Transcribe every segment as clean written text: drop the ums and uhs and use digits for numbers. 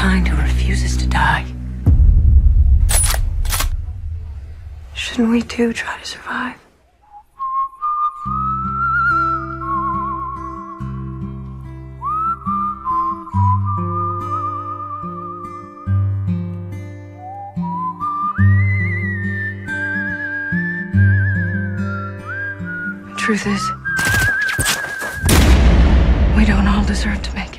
kind who refuses to die. Shouldn't we too try to survive? The truth is, we don't all deserve to make it.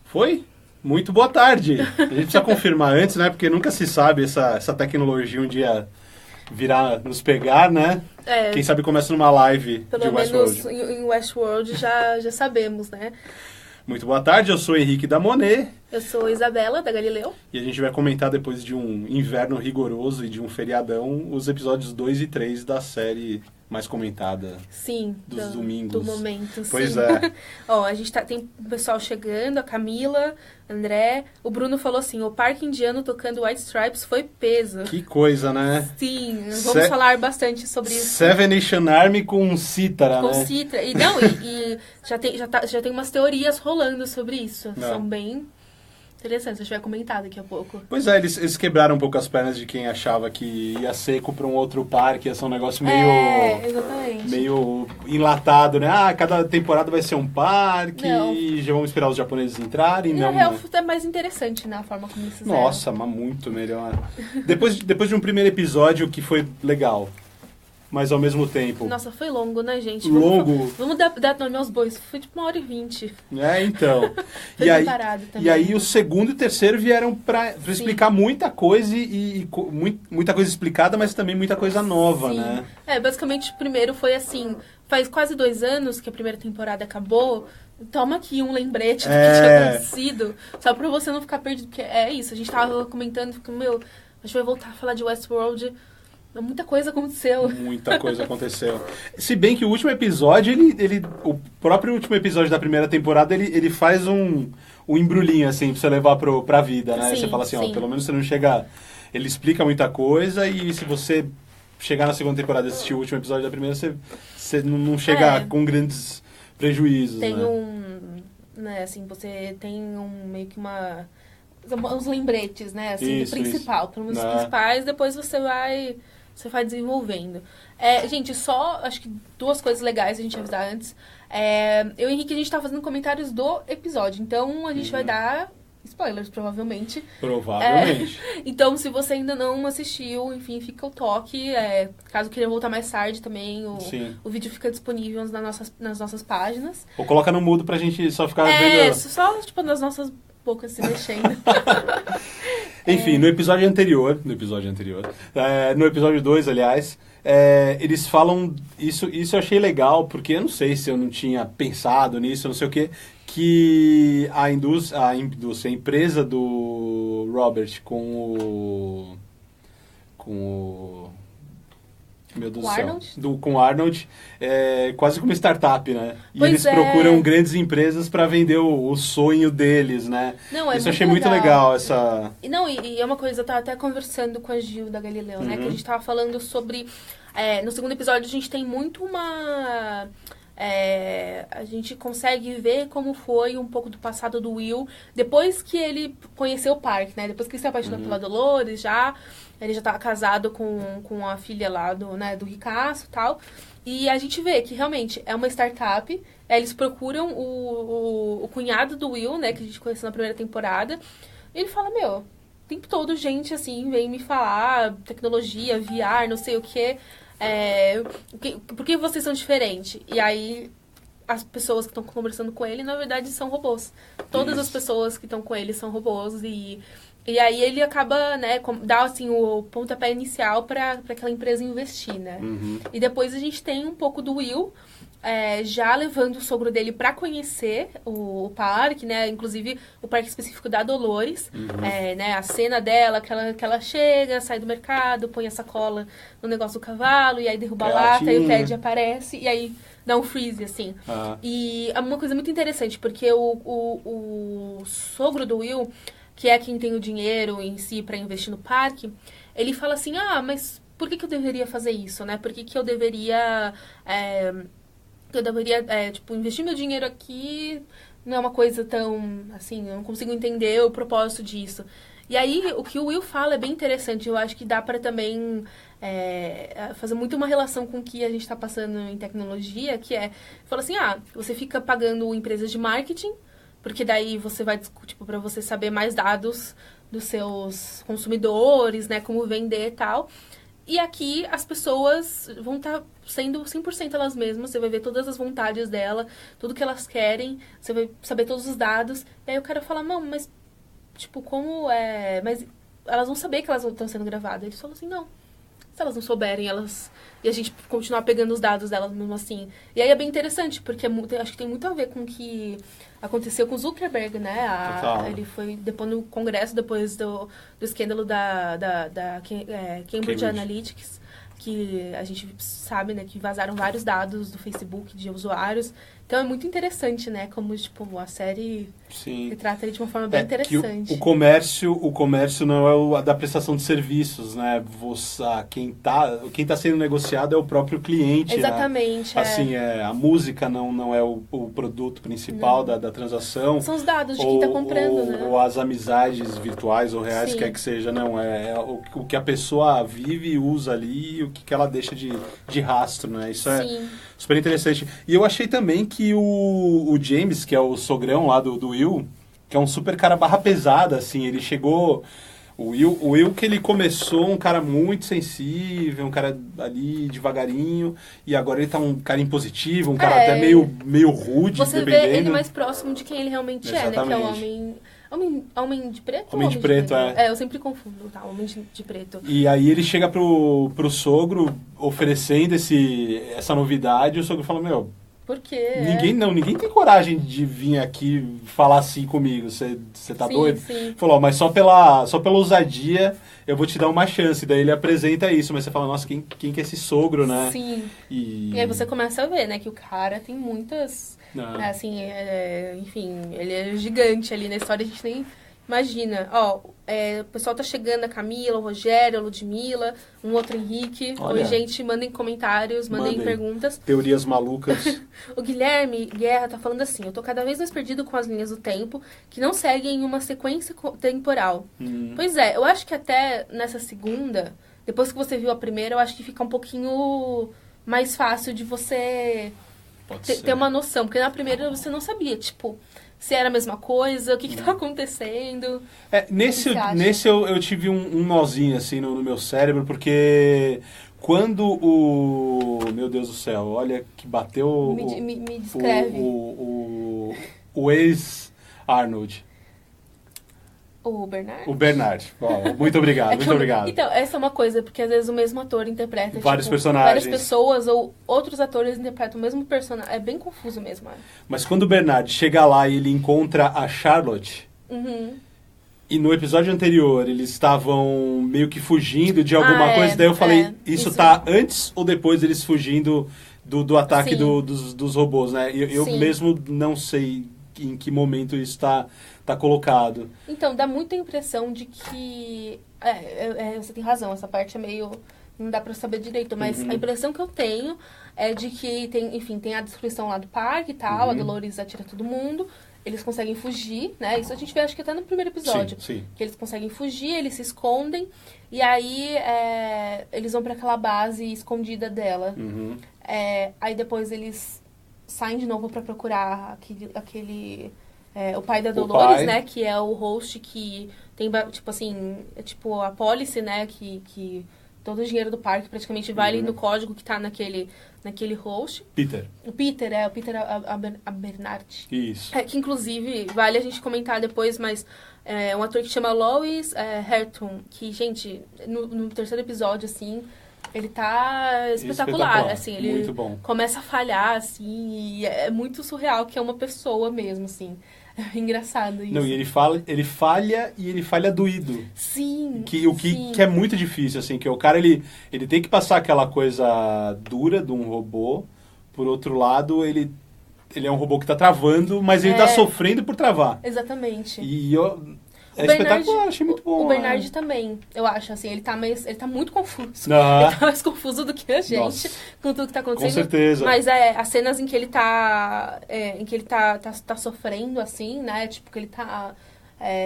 Foi? Muito boa tarde. A gente precisa confirmar antes, né? Porque nunca se sabe essa tecnologia um dia virar, nos pegar, né? É. Quem sabe começa numa live de Pelo Westworld. menos em Westworld já sabemos, né? Muito boa tarde, eu sou o Henrique da Monet. Eu sou Isabela, da Galileu. E a gente vai comentar, depois de um inverno rigoroso e de um feriadão, os episódios 2 e 3 da série mais comentada. Sim. Dos domingos. Do momento, Pois sim. é. Ó, a gente tem o pessoal chegando, a Camila, André. O Bruno falou assim, o Parque Indiano tocando White Stripes foi peso. Que coisa, né? Sim, vamos falar bastante sobre isso. Seven Nation Army com cítara, Com né? citra. E não, e já tem umas teorias rolando sobre isso. Não. São bem interessantes, a gente vai comentar daqui a pouco. Pois é, eles quebraram um pouco as pernas de quem achava que ia seco pra um outro parque, ia ser um negócio Exatamente. meio enlatado, né? Ah, cada temporada vai ser um parque, Não. e já vamos esperar os japoneses entrarem. E Não, na real né? é mais interessante, né, a forma como eles fizeram. Nossa, mas muito melhor. Depois de um primeiro episódio que foi legal, mas ao mesmo tempo... Nossa, foi longo, né, gente? Longo. Vamos dar nome aos bois. Foi tipo 1h20. É, então. Foi bem parado também. E aí o segundo e o terceiro vieram pra explicar muita coisa e muita coisa explicada, mas também muita coisa nova, Sim. né? Basicamente o primeiro foi assim, faz quase 2 anos que a primeira temporada acabou. Toma aqui um lembrete do que tinha acontecido, só pra você não ficar perdido, porque é isso, a gente tava comentando, que, a gente vai voltar a falar de Westworld. Muita coisa aconteceu. Muita coisa aconteceu. Se bem que o último episódio, o próprio último episódio da primeira temporada, ele faz um embrulhinho, assim, pra você levar pra vida, né? Sim, você fala assim, sim. ó, pelo menos você não chega... Ele explica muita coisa e se você chegar na segunda temporada e assistir o último episódio da primeira, você não chega com grandes prejuízos, Tem né? né, assim, você tem meio que uns lembretes, né, assim, Isso, do principal. Pelo menos os Né? principais, depois você vai desenvolvendo. Gente, só, acho que 2 coisas legais a gente avisar antes. Eu e o Henrique, a gente tá fazendo comentários do episódio, então a gente vai dar spoilers, provavelmente. Provavelmente. Então, se você ainda não assistiu, enfim, fica o toque. Caso queira voltar mais tarde também, Sim. o vídeo fica disponível nas nossas páginas. Ou coloca no mudo pra gente só ficar vendo... Só, tipo, nas nossas bocas se mexendo. Enfim, no episódio anterior, no episódio 2, aliás, eles falam, isso eu achei legal, porque eu não sei se eu não tinha pensado nisso, não sei o quê, que a empresa do Robert com o meu Deus do céu. Arnold? Com o Arnold, quase como eles Pois eles procuram grandes empresas para vender o sonho deles, né? Não, Isso eu achei muito legal, essa... Não, e é uma coisa, eu tava até conversando com a Gil da Galileu, né? Que a gente tava falando sobre... no segundo episódio a gente tem muito uma... a gente consegue ver como foi um pouco do passado do Will depois que ele conheceu o parque, né? Depois que ele se apaixonou pela Dolores, ele já estava casado com a filha lá do Ricaço e tal. E a gente vê que realmente é uma startup. Eles procuram o cunhado do Will, né? Que a gente conheceu na primeira temporada. E ele fala, o tempo todo gente assim vem me falar tecnologia, VR, não sei o quê. Por que vocês são diferentes? E aí as pessoas que estão conversando com ele, na verdade, são robôs. Todas as pessoas que estão com ele são robôs e E aí ele acaba, né, dá assim o pontapé inicial para aquela empresa investir, né? E depois a gente tem um pouco do Will, já levando o sogro dele para conhecer o parque, né? Inclusive o parque específico da Dolores, né? A cena dela, que ela chega, sai do mercado, põe a sacola no negócio do cavalo, e aí derruba a lata, e o Ted aparece, e aí dá um freeze, assim. E é uma coisa muito interessante, porque o sogro do Will, que é quem tem o dinheiro em si para investir no parque, ele fala assim, mas por que eu deveria fazer isso, né? Por que eu deveria... tipo, investir meu dinheiro aqui não é uma coisa tão, assim, eu não consigo entender o propósito disso. E aí, o que o Will fala é bem interessante, eu acho que dá para também fazer muito uma relação com o que a gente está passando em tecnologia, que fala assim, você fica pagando empresas de marketing, porque daí você vai, tipo, para você saber mais dados dos seus consumidores, né, como vender e tal. E aqui as pessoas vão estar sendo 100% elas mesmas, você vai ver todas as vontades dela, tudo que elas querem, você vai saber todos os dados. E aí o cara fala, não, mas, tipo, como é... Mas elas vão saber que elas estão sendo gravadas. Eles falam assim, não. Se elas não souberem, elas... E a gente continuar pegando os dados delas mesmo assim. E aí é bem interessante, porque acho que tem muito a ver com o que aconteceu com o Zuckerberg, né? Ele foi depois no Congresso, depois do escândalo da Cambridge Analytics, que a gente sabe, né, que vazaram vários dados do Facebook de usuários. Então é muito interessante, né, como, tipo, a série retrata ele de uma forma bem interessante. O comércio não é da prestação de serviços, né? Quem tá sendo negociado é o próprio cliente. Exatamente. Né? Assim, a música não é o produto principal da transação. São os dados de quem tá comprando, né? Ou as amizades virtuais ou reais, quer que seja, não. É o que a pessoa vive e usa ali e o que ela deixa de rastro, né? Isso é super interessante. E eu achei também que o James, que é o sogrão lá do Will, que é um super cara barra pesada, assim, ele chegou... O Will que ele começou um cara muito sensível, um cara ali devagarinho, e agora ele tá um cara impositivo, um cara até meio rude, você vê ele mais próximo de quem ele realmente Exatamente. é, né? Que é o homem de preto? Homem de preto, eu sempre confundo, tá? Homem de preto. E aí ele chega pro sogro oferecendo essa novidade, e o sogro fala, meu... Por quê? Ninguém tem coragem de vir aqui falar assim comigo. Você tá doido? Sim. Falou, mas só pela ousadia eu vou te dar uma chance. Daí ele apresenta isso, mas você fala, nossa, quem que é esse sogro, né? Sim. E aí você começa a ver, né, que o cara tem muitas... assim, enfim, ele é gigante ali na história, a gente nem imagina. O pessoal tá chegando, a Camila, o Rogério, a Ludmilla, um outro Henrique. Olha. Oi, gente, mandem comentários, mandem perguntas. Teorias malucas. O Guilherme Guerra tá falando assim, eu tô cada vez mais perdido com as linhas do tempo que não seguem uma sequência temporal. Pois é, eu acho que até nessa segunda, depois que você viu a primeira, eu acho que fica um pouquinho mais fácil de você ter uma noção. Porque na primeira você não sabia, tipo... Se era a mesma coisa, o que tá acontecendo. Nesse eu tive um nozinho assim no meu cérebro, porque quando meu Deus do céu, olha que bateu me descreve. O ex-Arnold. O Bernard? O Bernard. Muito obrigado, muito obrigado. Então, essa é uma coisa, porque às vezes o mesmo ator interpreta vários personagens. Várias pessoas ou outros atores interpretam o mesmo personagem. É bem confuso mesmo. Mas quando o Bernard chega lá e ele encontra a Charlotte, e no episódio anterior eles estavam meio que fugindo de alguma coisa, daí eu falei, isso tá antes ou depois deles fugindo do ataque dos robôs, né? Eu mesmo não sei em que momento isso tá colocado. Então, dá muita impressão de que... você tem razão, essa parte é meio... Não dá pra saber direito, mas a impressão que eu tenho é de que tem a destruição lá do parque e tal, a Dolores atira todo mundo, eles conseguem fugir, né? Isso a gente vê, acho que até no primeiro episódio. Sim. Que eles conseguem fugir, eles se escondem, e aí eles vão pra aquela base escondida dela. Aí depois eles saem de novo pra procurar aquele o pai da Dolores, né? Que é o host que tem, tipo assim, é tipo a policy, né? Que todo o dinheiro do parque praticamente vai ali no código que tá naquele host. Peter. O Peter Abernathy. Isso. Que inclusive, vale a gente comentar depois, mas é um ator que chama Lois Herton, que, gente, no terceiro episódio, assim, ele tá espetacular, assim, ele muito bom. começa a falhar, assim, e é muito surreal que é uma pessoa mesmo, assim. É engraçado isso. Não, e ele falha e ele falha doído. Sim, Que é muito difícil, assim, que o cara, ele tem que passar aquela coisa dura de um robô, por outro lado, ele é um robô que tá travando, mas ele tá sofrendo por travar. Exatamente. E espetacular, achei muito bom. O Bernard também, eu acho, assim, ele tá muito confuso. Ah. Ele tá mais confuso do que a gente, Nossa. com tudo que tá acontecendo. Com certeza. Mas as cenas em que ele tá sofrendo, assim, né, tipo, que ele tá,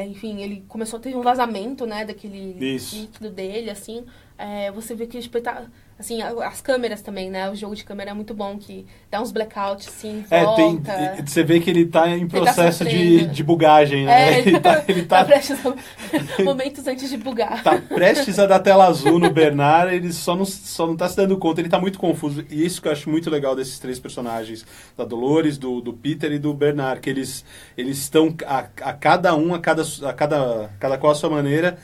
enfim, ele começou a ter um vazamento, né, daquele líquido dele, assim, você vê que, tipo, ele tá... Assim, as câmeras também, né? O jogo de câmera é muito bom, que dá uns blackouts, assim, volta. Você vê que ele tá em processo tá de bugagem, né? Ele tá prestes a... momentos antes de bugar. Tá prestes a dar tela azul no Bernard, ele só não tá se dando conta, ele tá muito confuso. E isso que eu acho muito legal desses três personagens, da Dolores, do Peter e do Bernard, que eles estão, a cada qual a sua maneira...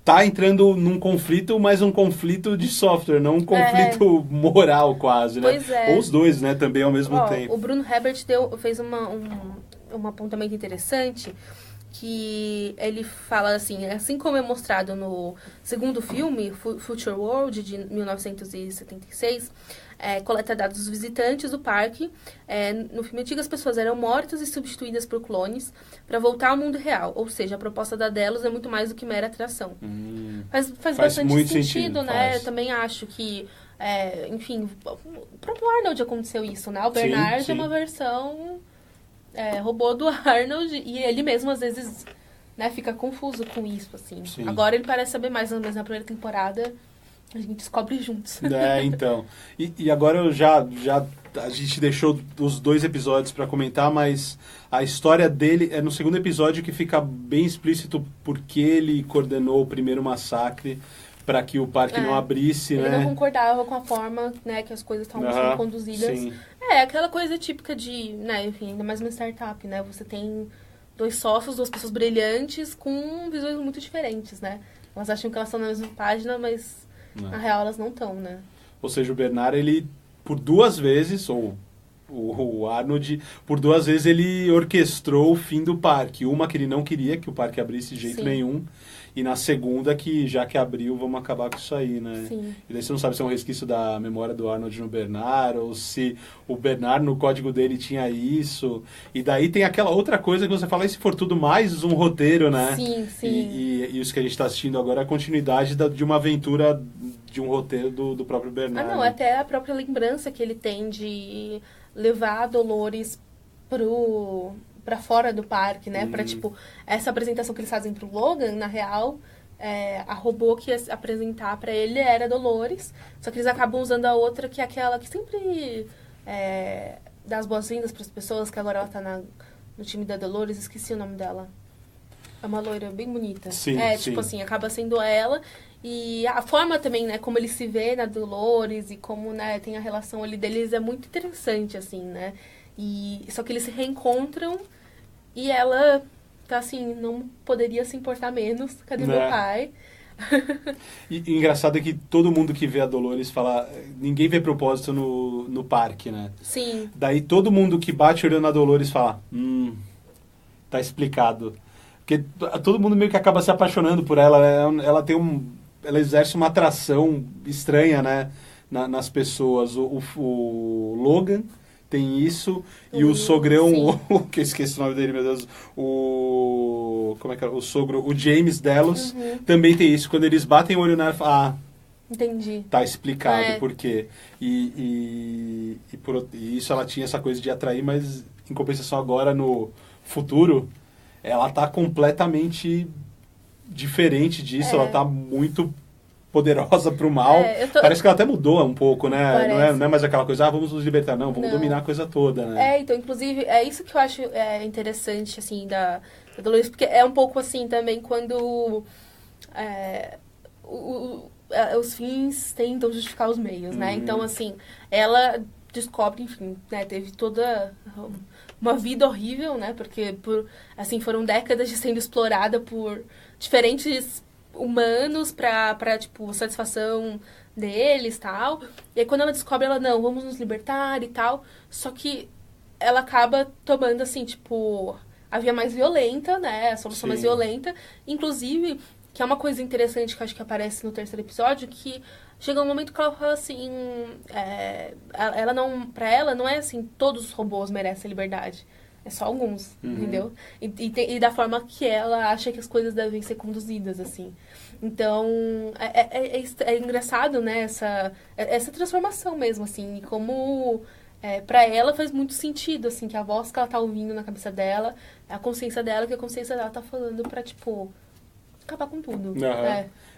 Tá entrando num conflito, mas um conflito de software, não um conflito moral quase, né? Pois é. Ou os dois, né, também ao mesmo tempo. O Bruno Herbert fez um apontamento interessante, que ele fala assim como é mostrado no segundo filme, Future World, de 1976, coleta dados dos visitantes do parque. No filme antigo, as pessoas eram mortas e substituídas por clones para voltar ao mundo real. Ou seja, a proposta da Delos é muito mais do que mera atração. Faz bastante muito sentido, né? faz. Eu também acho que, enfim, o próprio Arnold aconteceu isso, né? O Bernard é uma versão robô do Arnold e ele mesmo, às vezes, né, fica confuso com isso, assim. Sim. Agora ele parece saber mais, mas na primeira temporada a gente descobre juntos. Então. E agora a gente deixou os 2 episódios para comentar, mas a história dele é no segundo episódio que fica bem explícito porque ele coordenou o primeiro massacre para que o parque não abrisse, ele né? não concordava com a forma, né, que as coisas estavam sendo conduzidas. Sim. Aquela coisa típica de, né, enfim, ainda mais uma startup, né? Você tem 2 sócios, 2 pessoas brilhantes com visões muito diferentes, né? Elas acham que elas estão na mesma página, mas na real elas não estão, né? Ou seja, o Bernard, ele, por 2 vezes, ou o Arnold, por 2 vezes ele orquestrou o fim do parque. Uma que ele não queria que o parque abrisse de jeito nenhum. E na segunda que, já que abriu, vamos acabar com isso aí, né? Sim. E daí você não sabe se é um resquício da memória do Arnold no Bernard, ou se o Bernard no código dele tinha isso. E daí tem aquela outra coisa que você fala, e se for tudo mais um roteiro, né? Sim. E isso que a gente está assistindo agora é a continuidade de uma aventura, de um roteiro do próprio Bernard. Não, até a própria lembrança que ele tem de levar a Dolores pra fora do parque, né? Pra, tipo, essa apresentação que eles fazem pro Logan, na real, a robô que ia apresentar pra ele era a Dolores, só que eles acabam usando a outra, que é aquela que sempre dá as boas-vindas pras pessoas, que agora ela tá no time da Dolores, esqueci o nome dela. É uma loira bem bonita. Sim, tipo assim, acaba sendo ela. E a forma também, né, como ele se vê na Dolores e como, né, tem a relação ali deles é muito interessante, assim, né? Só que eles se reencontram e ela tá assim, não poderia se importar menos. Cadê meu pai? E engraçado é que todo mundo que vê a Dolores fala... Ninguém vê propósito no parque, né? Sim. Daí todo mundo que bate olhando a Dolores fala... tá explicado. Porque todo mundo meio que acaba se apaixonando por ela. Ela tem ela exerce uma atração estranha, né? Nas pessoas. O Logan tem isso. E o sogrão... que eu esqueci o nome dele, meu Deus. Como é que é? O sogro... O James Delos também tem isso. Quando eles batem o olho nela, fala... Entendi. Tá explicado por quê. E isso ela tinha essa coisa de atrair, mas em compensação agora no futuro... Ela tá completamente diferente disso, ela tá muito poderosa pro mal. Parece que ela até mudou um pouco, né? Não é mais aquela coisa, vamos nos libertar, não, vamos dominar a coisa toda, né? Então, inclusive, é isso que eu acho interessante, assim, da Dolores, porque é um pouco assim também quando os fins tentam justificar os meios, né? Então, assim, ela descobre, enfim, né? Teve toda uma vida horrível, né? Porque, assim, foram décadas de sendo explorada por diferentes humanos pra tipo, satisfação deles e tal. E aí, quando ela descobre, ela, não, vamos nos libertar e tal. Só que ela acaba tomando, assim, tipo, a via mais violenta, né? A solução mais violenta. Inclusive, que é uma coisa interessante que eu acho que aparece no terceiro episódio, que chega um momento que ela fala assim, ela não, pra ela não é assim, todos os robôs merecem liberdade. É só alguns, entendeu? E da forma que ela acha que as coisas devem ser conduzidas, assim. Então, é engraçado, né, essa transformação mesmo, assim, e como pra ela faz muito sentido, assim, que a voz que ela tá ouvindo na cabeça dela, é a consciência dela, que a consciência dela tá falando pra, tipo, acabar com tudo.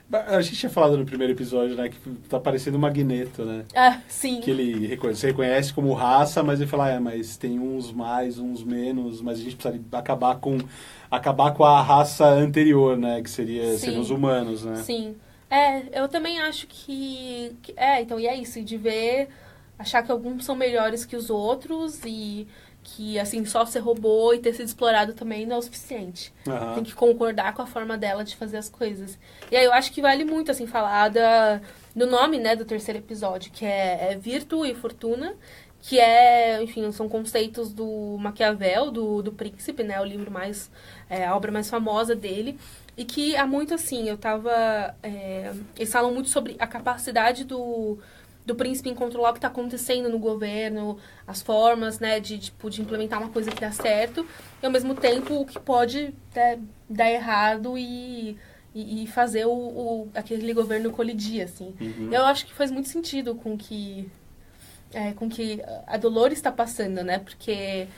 A gente tinha falado no primeiro episódio, né, que tá parecendo um Magneto, né? Ah, sim. Que ele se reconhece como raça, mas ele fala, mas tem uns mais, uns menos, mas a gente precisa acabar com a raça anterior, né, que seriam os humanos, né? Sim. Eu também acho que então, e é isso, de ver, achar que alguns são melhores que os outros e que, assim, só ser robô e ter sido explorado também não é o suficiente. Tem que concordar com a forma dela de fazer as coisas. E aí eu acho que vale muito, assim, falar do nome, né, do terceiro episódio, que é Virtu e Fortuna, que enfim, são conceitos do Maquiavel, do Príncipe, né, o livro mais, a obra mais famosa dele, e que há muito, assim, eles falam muito sobre a capacidade do príncipe em controlar o que está acontecendo no governo, as formas, né, de implementar uma coisa que dá certo, e ao mesmo tempo o que pode dar errado e fazer aquele governo colidir, assim. Eu acho que faz muito sentido com que a Dolores está passando, né, porque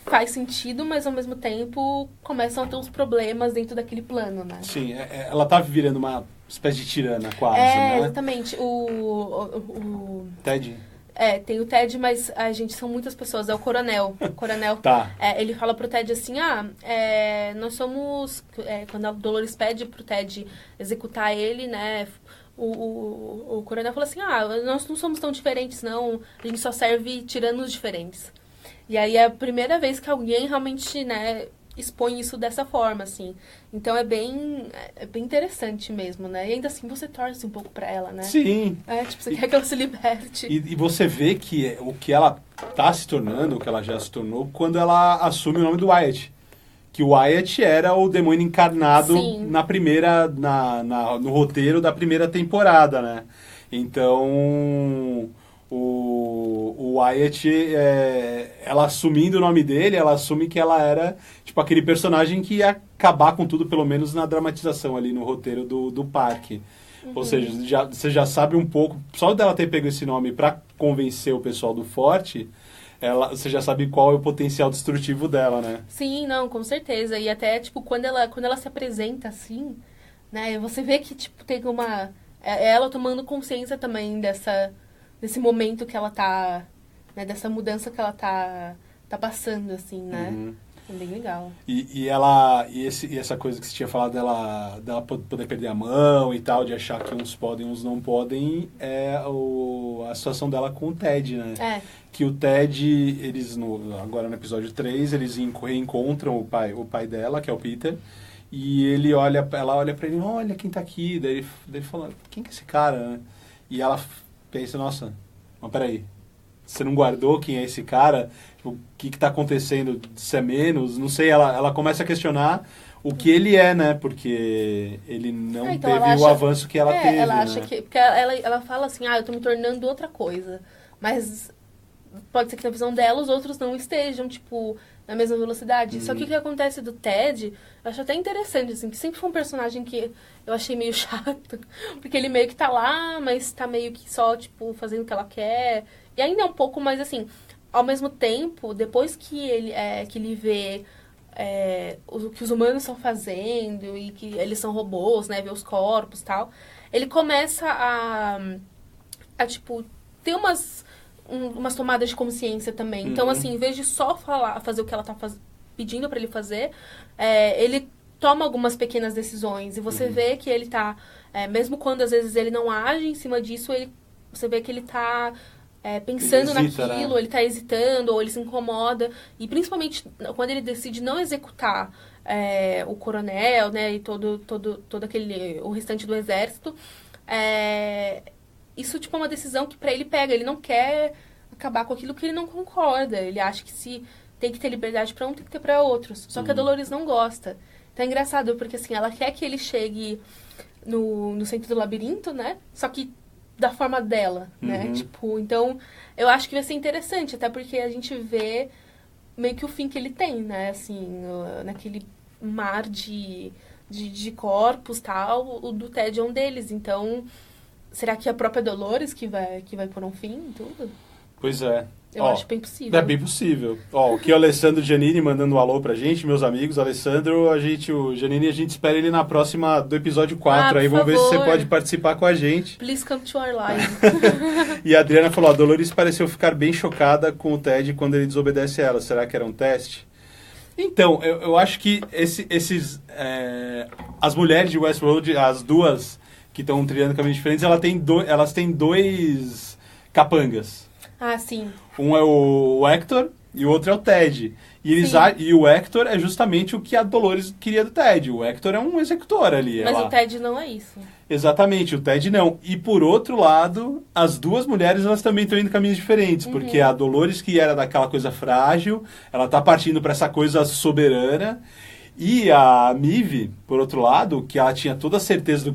faz sentido, mas ao mesmo tempo começam a ter uns problemas dentro daquele plano, né? Sim, ela tá virando uma espécie de tirana, quase, né? Exatamente. O Ted? Tem o Ted, mas, gente, são muitas pessoas. É o Coronel. O Coronel, Tá. Ele fala pro Ted assim, nós somos... quando a Dolores pede pro Ted executar ele, né, o Coronel fala assim, nós não somos tão diferentes, não. A gente só serve tiranos diferentes. E aí é a primeira vez que alguém realmente, né, expõe isso dessa forma, assim. Então é bem interessante mesmo, né? E ainda assim você torce um pouco pra ela, né? Sim. Você quer que ela se liberte. E você vê que o que ela tá se tornando, o que ela já se tornou, quando ela assume o nome do Wyatt. Que o Wyatt era o demônio encarnado na primeira, no roteiro da primeira temporada, né? Então... O Wyatt, ela assumindo o nome dele, ela assume que ela era tipo aquele personagem que ia acabar com tudo, pelo menos na dramatização ali no roteiro do parque. Ou seja, você já sabe um pouco, só dela ter pego esse nome para convencer o pessoal do Forte, você já sabe qual é o potencial destrutivo dela, né? Sim, não, com certeza. E até, tipo, quando ela se apresenta assim, né, você vê que, tipo, tem ela tomando consciência também desse momento que ela tá, né, dessa mudança que ela tá passando, assim, né? É bem legal. E essa coisa que você tinha falado dela poder perder a mão e tal, de achar que uns podem, uns não podem, a situação dela com o Ted, né? Que o Ted, agora no episódio 3, eles reencontram o pai dela, que é o Peter, e ela olha pra ele, olha quem tá aqui, daí ele fala, quem que é esse cara, né? E ela pensa, nossa, mas peraí, você não guardou quem é esse cara? Tipo, o que tá acontecendo? Se é menos? Não sei, ela começa a questionar o que ele é, né? Porque ele não teve o avanço que ela teve, ela né? acha que... Porque ela fala assim, eu tô me tornando outra coisa. Mas pode ser que na visão dela os outros não estejam, tipo, na mesma velocidade. Só que o que acontece do Ted, eu acho até interessante, assim, que sempre foi um personagem que eu achei meio chato. Porque ele meio que tá lá, mas tá meio que só, tipo, fazendo o que ela quer. E ainda é um pouco mais, assim, ao mesmo tempo, depois que ele vê o que os humanos estão fazendo e que eles são robôs, né, vê os corpos e tal, ele começa a tipo, ter umas tomadas de consciência também. Então, assim, em vez de só fazer o que ela tá pedindo pra ele fazer, ele toma algumas pequenas decisões. E você vê que ele tá... mesmo quando, às vezes, ele não age em cima disso, você vê que ele tá... pensando Ele hesita, naquilo, né? ele tá hesitando, ou ele se incomoda. E principalmente quando ele decide não executar o coronel, né, e todo aquele, o restante do exército, isso, tipo, é uma decisão que pra ele pega. Ele não quer acabar com aquilo que ele não concorda. Ele acha que se tem que ter liberdade pra um, tem que ter pra outros. Só que a Dolores não gosta. Então é engraçado, porque assim, ela quer que ele chegue no centro do labirinto, né? Só que da forma dela, né? Tipo, então, eu acho que vai ser interessante, até porque a gente vê meio que o fim que ele tem, né? Assim, naquele mar de corpos, tal, o do Ted é um deles. Então, será que a própria Dolores que vai pôr um fim em tudo? Pois é. Eu acho bem possível. É bem possível. Ó, aqui o Alessandro Giannini mandando um alô pra gente, meus amigos. Alessandro, o Giannini, a gente espera ele na próxima do episódio 4. Aí vamos ver se você pode participar com a gente. Please come to our live. E a Adriana falou, a Dolores pareceu ficar bem chocada com o Ted quando ele desobedece a ela. Será que era um teste? Então, eu acho que as mulheres de Westworld, as duas que estão trilhando caminhos diferentes, elas têm dois capangas. Ah, sim. Um é o Hector e o outro é o Ted. E o Hector é justamente o que a Dolores queria do Ted. O Hector é um executor ali. Mas o Ted não é isso. Exatamente, o Ted não. E por outro lado, as duas mulheres elas também estão indo caminhos diferentes. Porque a Dolores, que era daquela coisa frágil, ela tá partindo para essa coisa soberana. E a Maeve, por outro lado, que ela tinha toda a certeza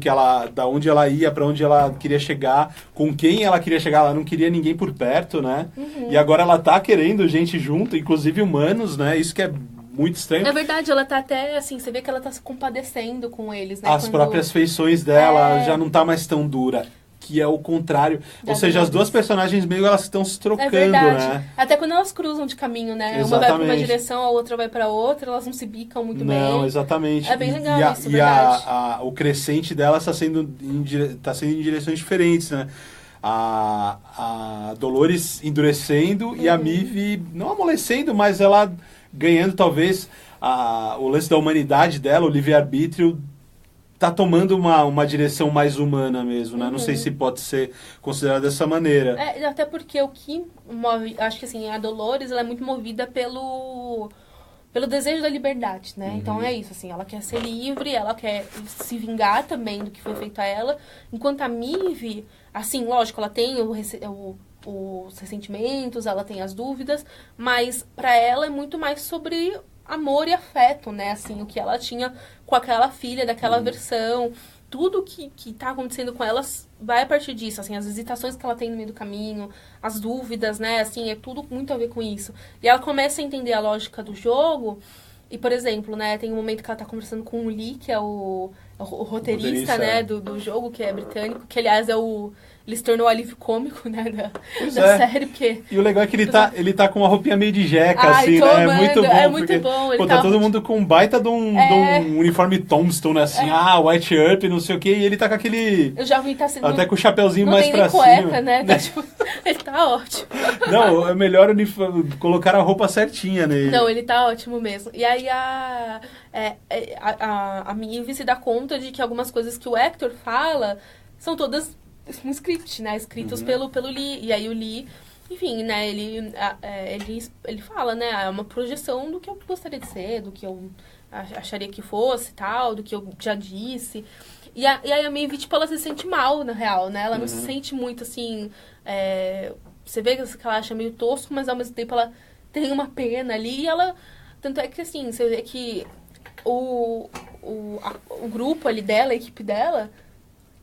da onde ela ia, para onde ela queria chegar, com quem ela queria chegar, ela não queria ninguém por perto, né? E agora ela tá querendo gente junto, inclusive humanos, né? Isso que é muito estranho. É verdade, ela tá até, assim, você vê que ela tá se compadecendo com eles, né? As próprias feições dela já não tá mais tão dura. Que é o contrário. Ou seja, as duas personagens meio elas estão se trocando, né? Até quando elas cruzam de caminho, né? Exatamente. Uma vai pra uma direção, a outra vai pra outra, elas não se bicam muito bem. Não, exatamente. É bem legal isso, verdade. O crescente dela está sendo em direções diferentes, né? A Dolores endurecendo e a Maeve não amolecendo, mas ela ganhando talvez o lance da humanidade dela, o livre-arbítrio, tá tomando uma direção mais humana mesmo, né? Não sei se pode ser considerado dessa maneira. Até porque o que move... Acho que assim, a Dolores, ela é muito movida pelo desejo da liberdade, né? Então é isso, assim, ela quer ser livre, ela quer se vingar também do que foi feito a ela. Enquanto a Maeve, assim, lógico, ela tem os ressentimentos, ela tem as dúvidas, mas pra ela é muito mais sobre amor e afeto, né? Assim, o que ela tinha com aquela filha daquela versão. Tudo que tá acontecendo com elas vai a partir disso, assim, as hesitações que ela tem no meio do caminho, as dúvidas, né? Assim, é tudo muito a ver com isso. E ela começa a entender a lógica do jogo. E, por exemplo, né, tem um momento que ela tá conversando com o Lee, que é o roteirista, né, do jogo, que é britânico, que, aliás, ele se tornou o alívio cômico, né, da série, porque... E o legal é que ele tá com uma roupinha meio de jeca, assim, né? É muito bom. É muito bom. Pô, tá todo mundo com um baita de um uniforme Tombstone, assim, White Earp, não sei o quê, e ele tá com aquele... Eu já vi, tá sendo... Até com o chapeuzinho mais pra cima. Não tem cueca, né? Tá, tipo, ele tá ótimo. Não, é melhor colocar a roupa certinha nele. Não, ele tá ótimo mesmo. E aí a Maeve se dá conta de que algumas coisas que o Hector fala são todas um script, né? Escritos pelo Lee. E aí o Lee, enfim, né? Ele fala, né? É uma projeção do que eu gostaria de ser, do que eu acharia que fosse, tal, do que eu já disse. E aí a Maeve, tipo, ela se sente mal, na real, né? Ela não se sente muito, assim... você vê que ela acha meio tosco, mas ao mesmo tempo ela tem uma pena ali. E ela... Tanto é que, assim, você vê que o grupo ali dela, a equipe dela...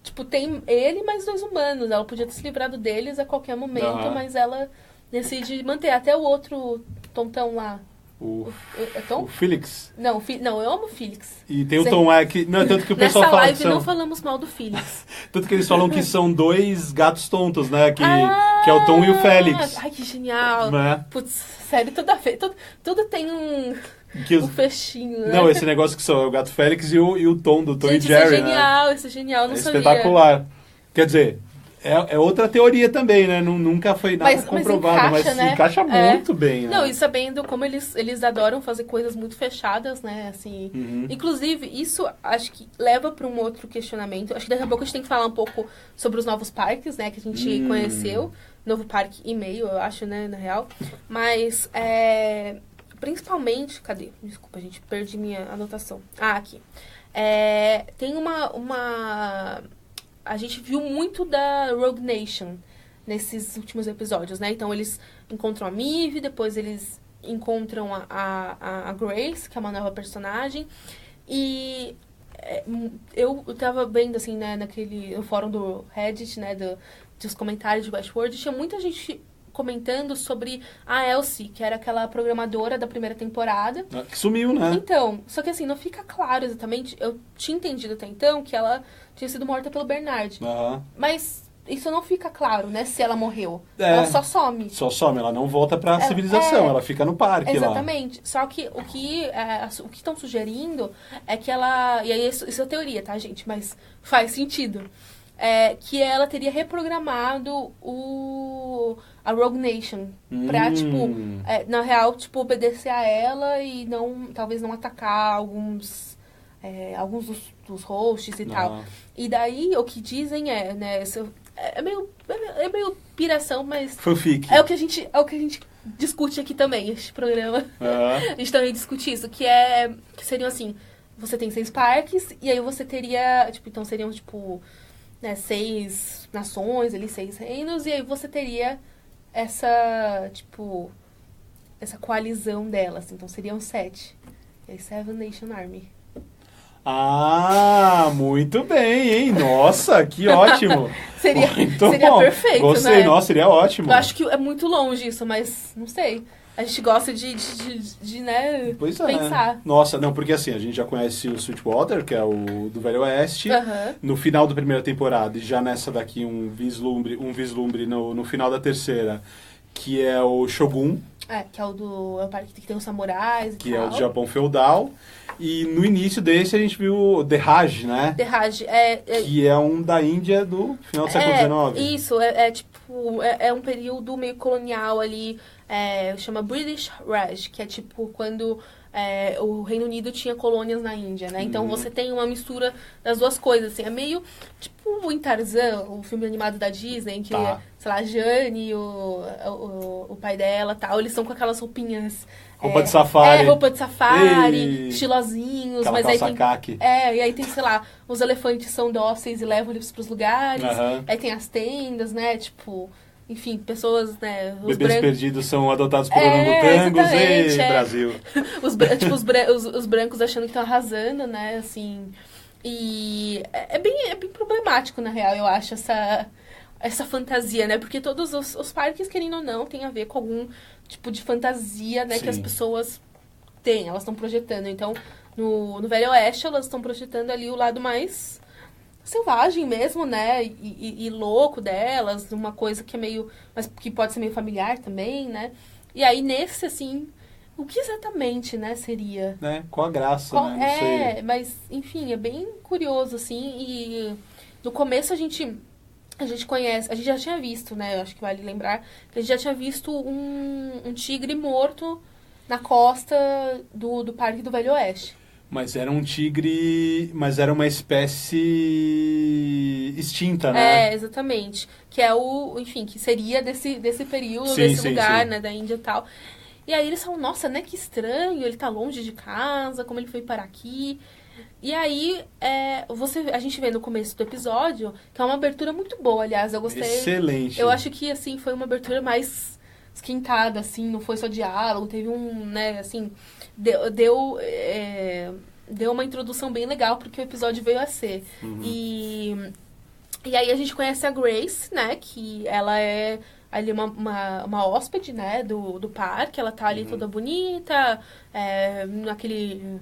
Tipo, tem ele e mais 2 humanos. Ela podia ter se livrado deles a qualquer momento, mas ela decide manter. Até o outro tontão lá. É Tom? O Felix? Não, eu amo o Felix. E tem o Tom que... Não, tanto que o pessoal Nessa fala live não falamos mal do Felix. Tanto que eles falam que são 2 gatos tontos, né? Que é o Tom e o Félix. Ai, que genial. Né? Putz, sério, tudo tem um fechinho, né? Não, esse negócio que são o gato Félix e o Tom, do Tom e Jerry, isso é genial, né? Isso é genial, não sabia. Espetacular. Quer dizer, É outra teoria também, né? Nunca foi nada comprovado, mas encaixa, né? encaixa muito bem. Né? Não, e sabendo como eles adoram fazer coisas muito fechadas, né? Assim, inclusive, isso acho que leva para um outro questionamento. Acho que daqui a pouco a gente tem que falar um pouco sobre os novos parques, né? Que a gente conheceu. Novo parque e meio, eu acho, né? Na real. Mas, principalmente... Cadê? Desculpa, gente. Perdi minha anotação. Ah, aqui. Tem uma... A gente viu muito da Rogue Nation nesses últimos episódios, né? Então, eles encontram a Maeve, depois eles encontram a Grace, que é uma nova personagem. E eu tava vendo, assim, né, no fórum do Reddit, né, dos comentários de Westworld, tinha muita gente comentando sobre a Elsie, que era aquela programadora da primeira temporada. Que sumiu, né? Então, só que assim, não fica claro exatamente. Eu tinha entendido até então que ela tinha sido morta pelo Bernard. Mas isso não fica claro, né? Se ela morreu. Ela só some. Só some, ela não volta pra civilização, ela fica no parque lá. Exatamente. Só que o que estão sugerindo é que ela... E aí, isso é teoria, tá, gente? Mas faz sentido. Que ela teria reprogramado a Rogue Nation pra, tipo, na real, tipo, obedecer a ela e talvez não atacar alguns dos hosts e tal. E daí, o que dizem né, é meio piração, mas... Fanfic. É o que a gente discute aqui também, este programa. A gente também discute isso, que seriam assim, você tem 6 parques, e aí você teria, tipo, então seriam, tipo... Né, 6 nações, ali, 6 reinos, e aí você teria essa coalizão delas. Então, seriam 7. E aí, Seven Nation Army. Ah, muito bem, hein? Nossa, que ótimo. seria bom. Perfeito, Gostei, né? Nossa, seria ótimo. Eu acho que é muito longe isso, mas não sei. A gente gosta de né, pensar. Nossa, não, porque assim, a gente já conhece o Sweetwater, que é o do Velho Oeste, no final da primeira temporada, e já nessa daqui um vislumbre no final da terceira, que é o Shogun. Que é o parque que tem os samurais e que tal. É o do Japão feudal. E no início desse a gente viu o The Raj, né? The Raj, que é um da Índia do final do século XIX. Isso, é um período meio colonial ali, chama British Raj, que é tipo quando o Reino Unido tinha colônias na Índia, né? Então você tem uma mistura das duas coisas, assim, é meio tipo em Tarzan, o filme animado da Disney, que, sei lá, a Jane e o pai dela tal, eles são com aquelas roupinhas... Roupa de safari. Roupa de safari, estilosinhos. Mas aí tem, e aí tem, sei lá, os elefantes são dóceis e levam eles pros lugares. Aí tem as tendas, né, tipo... Enfim, pessoas, né... Bebês perdidos são adotados por orangotangos e Brasil. Os brancos achando que estão arrasando, né, assim... E é bem problemático, na real, eu acho, essa fantasia, né? Porque todos os parques, querendo ou não, tem a ver com algum tipo de fantasia, né? Sim. Que as pessoas têm, elas estão projetando. Então, no Velho Oeste, elas estão projetando ali o lado mais selvagem mesmo, né? E louco delas, uma coisa que é meio... Mas que pode ser meio familiar também, né? E aí, nesse, assim... O que exatamente, né, seria? Qual a graça, né? Não sei. Mas, enfim, é bem curioso, assim. E no começo a gente conhece... A gente já tinha visto, né? Eu acho que vale lembrar. Que a gente já tinha visto um tigre morto na costa do Parque do Velho Oeste. Mas era um tigre... Mas era uma espécie extinta, né? Exatamente. Que é enfim, que seria desse período, desse lugar, né? Da Índia e tal. E aí eles falam, nossa, né, que estranho, ele tá longe de casa, como ele foi parar aqui. E aí, a gente vê no começo do episódio, que é uma abertura muito boa, aliás, eu gostei. Excelente. Eu acho que, assim, foi uma abertura mais esquentada, assim, não foi só diálogo, teve né, assim, deu uma introdução bem legal pro que o episódio veio a ser. E aí a gente conhece a Grace, né, que ela é... ali uma hóspede, né, do parque, ela tá ali toda bonita, naquele,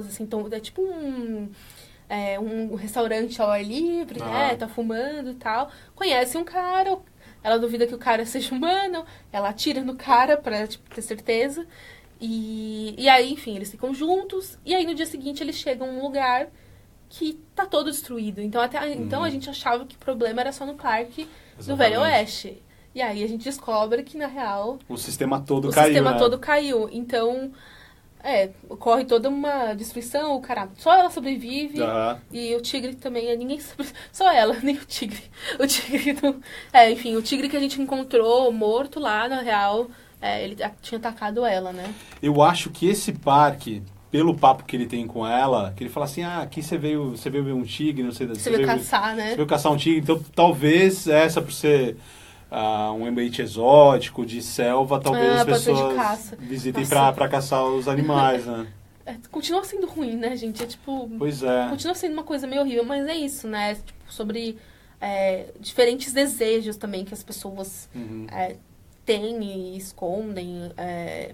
assim, é tipo um restaurante ao ar livre, né, tá fumando e tal, conhece um cara, ela duvida que o cara seja humano, ela atira no cara pra, tipo, ter certeza, e aí, enfim, eles ficam juntos, e aí no dia seguinte eles chegam a um lugar que tá todo destruído, então então a gente achava que o problema era só no parque, do Velho Oeste. E aí a gente descobre que, na real, o sistema todo o caiu, sistema né? todo caiu. Então, ocorre toda uma destruição, cara, só ela sobrevive. Aham. E o tigre também, ninguém só ela, nem o tigre. O tigre do... enfim, o tigre que a gente encontrou morto lá, na real, ele tinha atacado ela, né? Eu acho que esse parque, pelo papo que ele tem com ela, que ele fala assim, aqui você veio ver um tigre, não sei... Você veio caçar, né? Você veio caçar um tigre, então talvez essa por ser... um ambiente exótico, de selva, talvez as pessoas visitem pra caçar os animais, né? Continua sendo ruim, né, gente? Pois é. Continua sendo uma coisa meio horrível, mas é isso, né? Sobre diferentes desejos também que as pessoas têm e escondem.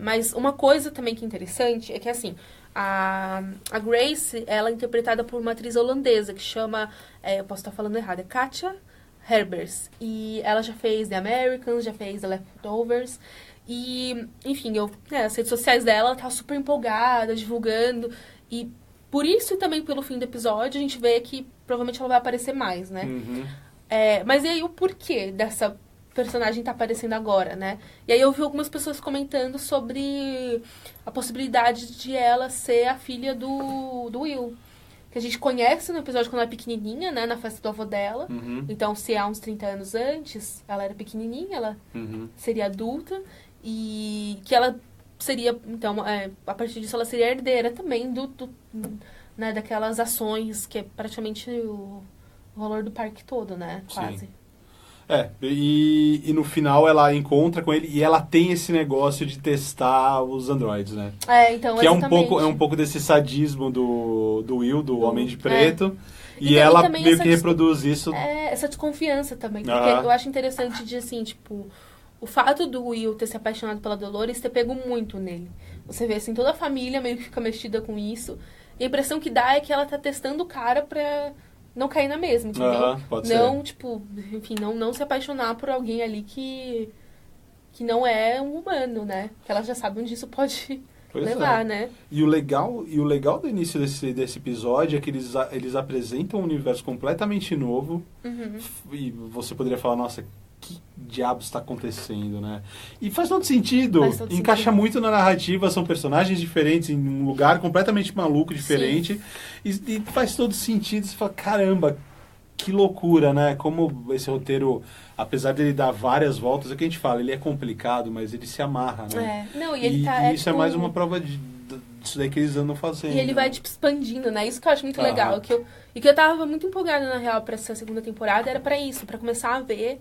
Mas uma coisa também que é interessante é que, assim, a Grace, ela é interpretada por uma atriz holandesa que chama, eu posso estar falando errado, é Katja Herbers. E ela já fez The Americans, já fez The Leftovers. E, enfim, as redes sociais dela, ela tá super empolgada, divulgando. E por isso e também pelo fim do episódio, a gente vê que provavelmente ela vai aparecer mais, né? Uhum. Mas e aí o porquê dessa personagem tá aparecendo agora, né? E aí eu vi algumas pessoas comentando sobre a possibilidade de ela ser a filha do Will. Que a gente conhece no episódio quando ela é pequenininha, né? Na festa do avô dela. Uhum. Então, se há uns 30 anos antes, ela era pequenininha, ela seria adulta. E que ela seria, então, a partir disso, ela seria herdeira também né, daquelas ações, que é praticamente o valor do parque todo, né? Quase. Sim. E no final ela encontra com ele e ela tem esse negócio de testar os androides, né? Então, que exatamente. é um pouco desse sadismo do Will, do Homem de Preto. E então, ela também meio que reproduz isso. Essa desconfiança também. Porque eu acho interessante de, assim, tipo... O fato do Will ter se apaixonado pela Dolores ter pego muito nele. Você vê, assim, toda a família meio que fica mexida com isso. E a impressão que dá é que ela tá testando o cara pra não cair na mesma, entendeu? Pode não, ser. tipo, enfim, não se apaixonar por alguém ali que não é um humano, né? Que ela já sabe onde isso pode levar, né? E o legal do início desse episódio é que eles apresentam um universo completamente novo. E você poderia falar, nossa, que diabos está acontecendo, né? E faz todo sentido. Encaixa muito na narrativa, são personagens diferentes, em um lugar completamente maluco, diferente. E faz todo sentido. Você fala, caramba, que loucura, né? Como esse roteiro, apesar dele dar várias voltas, é o que a gente fala, ele é complicado, mas ele se amarra, né? Não, e ele tá... E isso é mais uma prova disso daí que eles andam fazendo. E ele vai, tipo, expandindo, né? Isso que eu acho muito legal. Que eu tava muito empolgada, na real, pra essa segunda temporada, era pra isso, pra começar a ver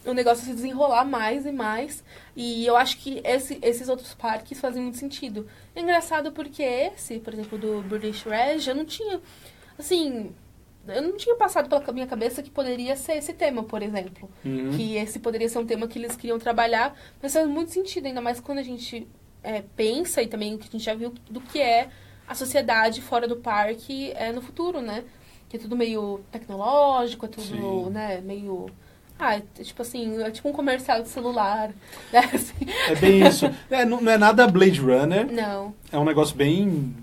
o negócio se desenrolar mais e mais. E eu acho que esses outros parques fazem muito sentido. É engraçado porque esse, por exemplo, do British Reg, eu não tinha... Assim, eu não tinha passado pela minha cabeça que poderia ser esse tema, por exemplo. Que esse poderia ser um tema que eles queriam trabalhar. Mas faz muito sentido, ainda mais quando a gente pensa, e também o que a gente já viu do que é a sociedade fora do parque no futuro, né? Que é tudo meio tecnológico, é tudo, né, meio... tipo assim, é tipo um comercial de celular. Né? Assim. É bem isso. Não é nada Blade Runner. Não. É um negócio bem...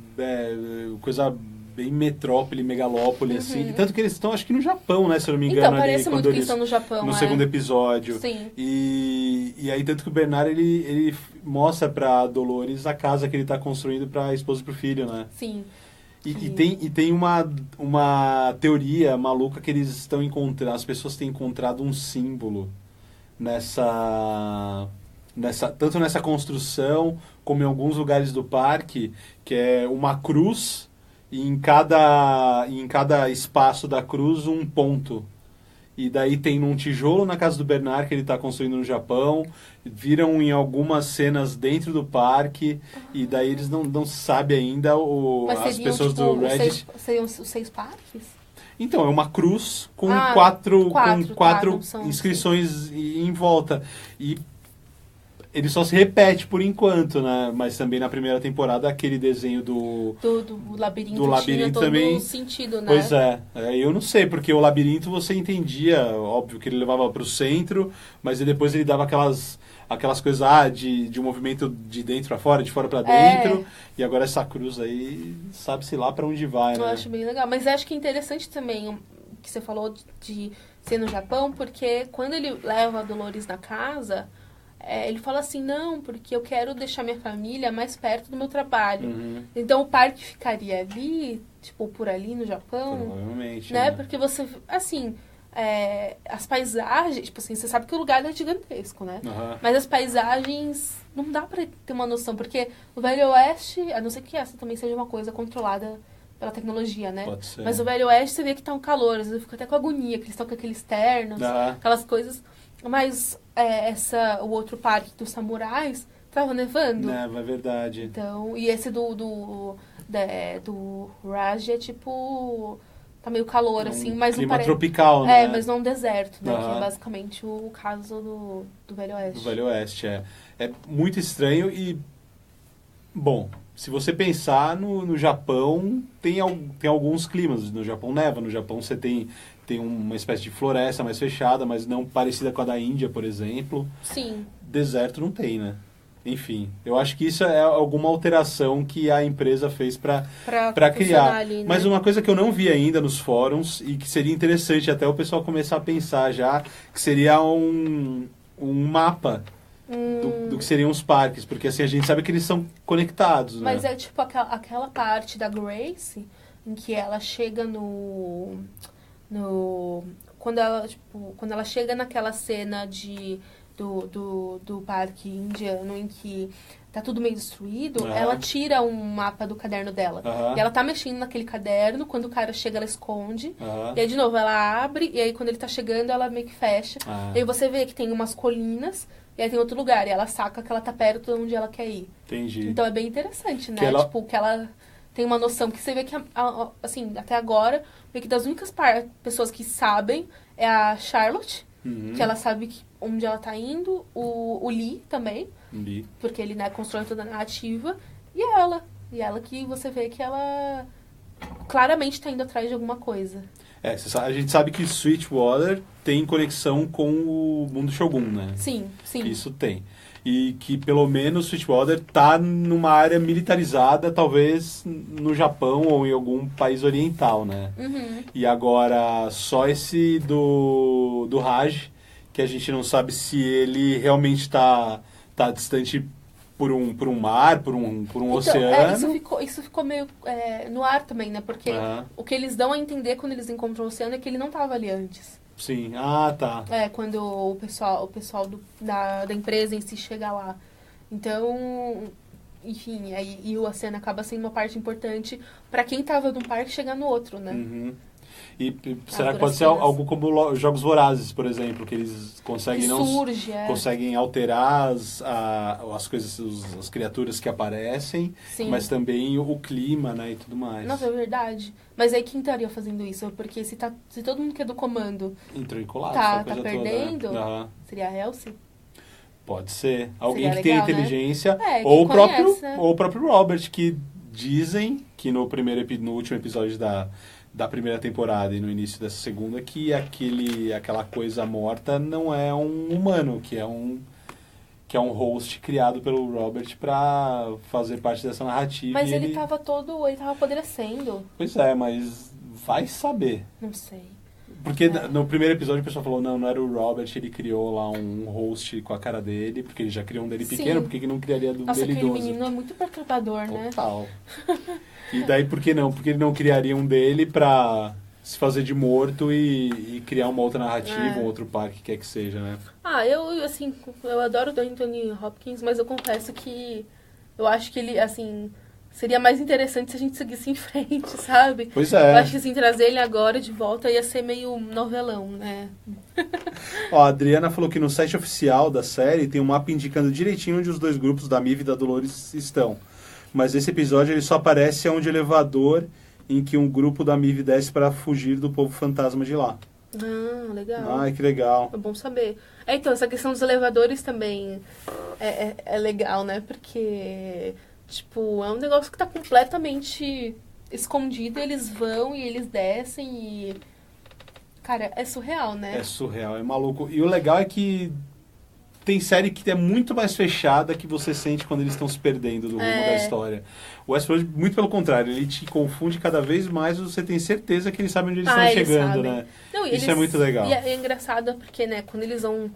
coisa bem metrópole, megalópole, assim. Tanto que eles estão, acho que no Japão, né? Se eu não me engano. Então, parece muito que eles estão no Japão. No segundo episódio. Sim. E aí, tanto que o Bernard, ele mostra pra Dolores a casa que ele tá construindo pra esposa e pro filho, né? Sim. E tem uma teoria maluca que eles estão encontrando, as pessoas têm encontrado um símbolo tanto nessa construção como em alguns lugares do parque, que é uma cruz e em cada espaço da cruz um ponto. E daí tem um tijolo na casa do Bernard que ele está construindo no Japão, viram em algumas cenas dentro do parque, e daí eles não sabem ainda, as pessoas tipo, do Reddit... Seriam os 6 parques? Então, é uma cruz com quatro inscrições em volta. E ele só se repete por enquanto, né? Mas também na primeira temporada aquele desenho do labirinto, tinha todo também sentido, né? Pois eu não sei, porque o labirinto você entendia, óbvio que ele levava para o centro, mas depois ele dava aquelas coisas de um movimento de dentro para fora, de fora para dentro, e agora essa cruz aí, sabe-se lá para onde vai, né? Eu acho bem legal, mas acho que é interessante também que você falou de ser no Japão, porque quando ele leva a Dolores na casa, ele fala assim, não, porque eu quero deixar minha família mais perto do meu trabalho. Então o parque ficaria ali, tipo, por ali no Japão. Provavelmente. Né? Porque você, assim, as paisagens, tipo assim, você sabe que o lugar é gigantesco, né? Mas as paisagens não dá pra ter uma noção, porque o Velho Oeste, a não ser que essa também seja uma coisa controlada pela tecnologia, né? Pode ser. Mas o Velho Oeste você vê que tá um calor, às vezes eu fico até com agonia, que eles estão com aqueles ternos, aquelas coisas. Mas o outro parque dos samurais tava nevando. É verdade. Então, e esse do Raj é tipo... Tá meio calor, assim, mas clima tropical, né? mas não um deserto, né? Que é basicamente o caso do Velho Oeste. Do Velho Oeste, É muito estranho e... Bom, se você pensar no Japão, tem alguns climas. No Japão neva, no Japão você tem uma espécie de floresta mais fechada, mas não parecida com a da Índia, por exemplo. Sim. Deserto não tem, né? Enfim, eu acho que isso é alguma alteração que a empresa fez para criar. Ali, né? Mas uma coisa que eu não vi ainda nos fóruns e que seria interessante até o pessoal começar a pensar já, que seria um mapa do que seriam os parques, porque assim a gente sabe que eles são conectados, Mas né? é tipo aquela parte da Grace em que ela chega quando ela chega naquela cena do parque indiano em que tá tudo meio destruído, ela tira um mapa do caderno dela. E ela tá mexendo naquele caderno, quando o cara chega, ela esconde. E aí, de novo, ela abre, e aí quando ele tá chegando, ela meio que fecha. E aí você vê que tem umas colinas, e aí tem outro lugar, e ela saca que ela tá perto de onde ela quer ir. Entendi. Então é bem interessante, né? Que que ela tem uma noção que você vê que, assim, até agora, meio que das únicas pessoas que sabem é a Charlotte, que ela sabe onde ela tá indo, o Lee também, porque ele, né, constrói toda a narrativa, e ela que você vê que ela claramente tá indo atrás de alguma coisa. A gente sabe que Sweetwater tem conexão com o mundo Shogun, né? Sim. Isso tem. E que pelo menos Sweetwater tá numa área militarizada, talvez no Japão ou em algum país oriental, né? E agora só esse do Raj, que a gente não sabe se ele realmente tá distante por um mar, por um então, oceano. Isso ficou meio no ar também, né? Porque o que eles dão a entender quando eles encontram o oceano é que ele não estava ali antes. Sim, tá. Quando o pessoal da empresa em si chega lá. Então, enfim, e o oceano acaba sendo uma parte importante para quem estava num parque chegar no outro, né? E será que pode ser algo como Jogos Vorazes, por exemplo, que eles conseguem conseguem alterar as coisas, as criaturas que aparecem, mas também o clima, né, e tudo mais. Nossa, é verdade. Mas aí quem estaria fazendo isso? Porque se todo mundo que é do comando entrou em colapso, tá perdendo, toda, seria a Helsi? Pode ser. Alguém seria que legal, tenha inteligência, né? ou conhece, o próprio Robert, que dizem que no último episódio da primeira temporada e no início dessa segunda, que aquela coisa morta não é um humano, que é um host criado pelo Robert pra fazer parte dessa narrativa. Mas ele tava apodrecendo. Pois é, mas vai saber. Não sei. Porque no primeiro episódio o pessoal falou, não era o Robert, ele criou lá um host com a cara dele, porque ele já criou um dele pequeno, por que não criaria dele idoso? Nossa, aquele menino é muito perturbador, né? Total. E daí por que não? Porque ele não criaria um dele pra se fazer de morto e criar uma outra narrativa, um outro parque, quer que seja, né? Eu adoro o Anthony Hopkins, mas eu confesso que eu acho que ele, assim, seria mais interessante se a gente seguisse em frente, sabe? Pois é. Eu acho que, assim, trazer ele agora de volta ia ser meio novelão, né? A Adriana falou que no site oficial da série tem um mapa indicando direitinho onde os dois grupos da Miv e da Dolores estão. Mas esse episódio ele só aparece onde o elevador em que um grupo da Miv desce para fugir do povo fantasma de lá. Ah, legal. Ai, que legal. É bom saber. Então, essa questão dos elevadores também é legal, né? Porque, tipo, é um negócio que tá completamente escondido, eles vão e eles descem e... Cara, é surreal, né? É surreal, é maluco. E o legal é que tem série que é muito mais fechada que você sente quando eles estão se perdendo do rumo da história. O Westworld, muito pelo contrário, ele te confunde cada vez mais, você tem certeza que eles sabem onde eles estão chegando, sabem. né? Não, Isso é muito legal. E é engraçado porque, né, quando eles vão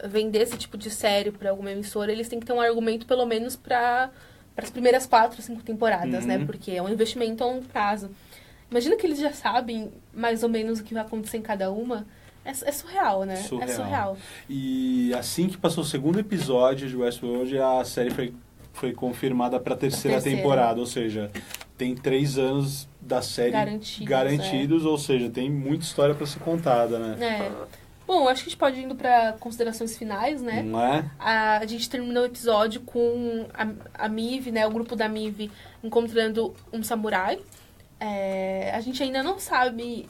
vender esse tipo de série pra alguma emissora, eles têm que ter um argumento pelo menos para as primeiras 4, 5 temporadas, né? Porque é um investimento a longo prazo. Imagina que eles já sabem mais ou menos o que vai acontecer em cada uma. É surreal, né? Surreal. É surreal. E assim que passou o segundo episódio de Westworld, a série foi confirmada para a terceira temporada. Ou seja, tem 3 anos da série garantidos, ou seja, tem muita história para ser contada, né? Bom, acho que a gente pode ir indo para considerações finais, né? Não é? A gente terminou o episódio com a Mive, né? O grupo da Mive encontrando um samurai. A gente ainda não sabe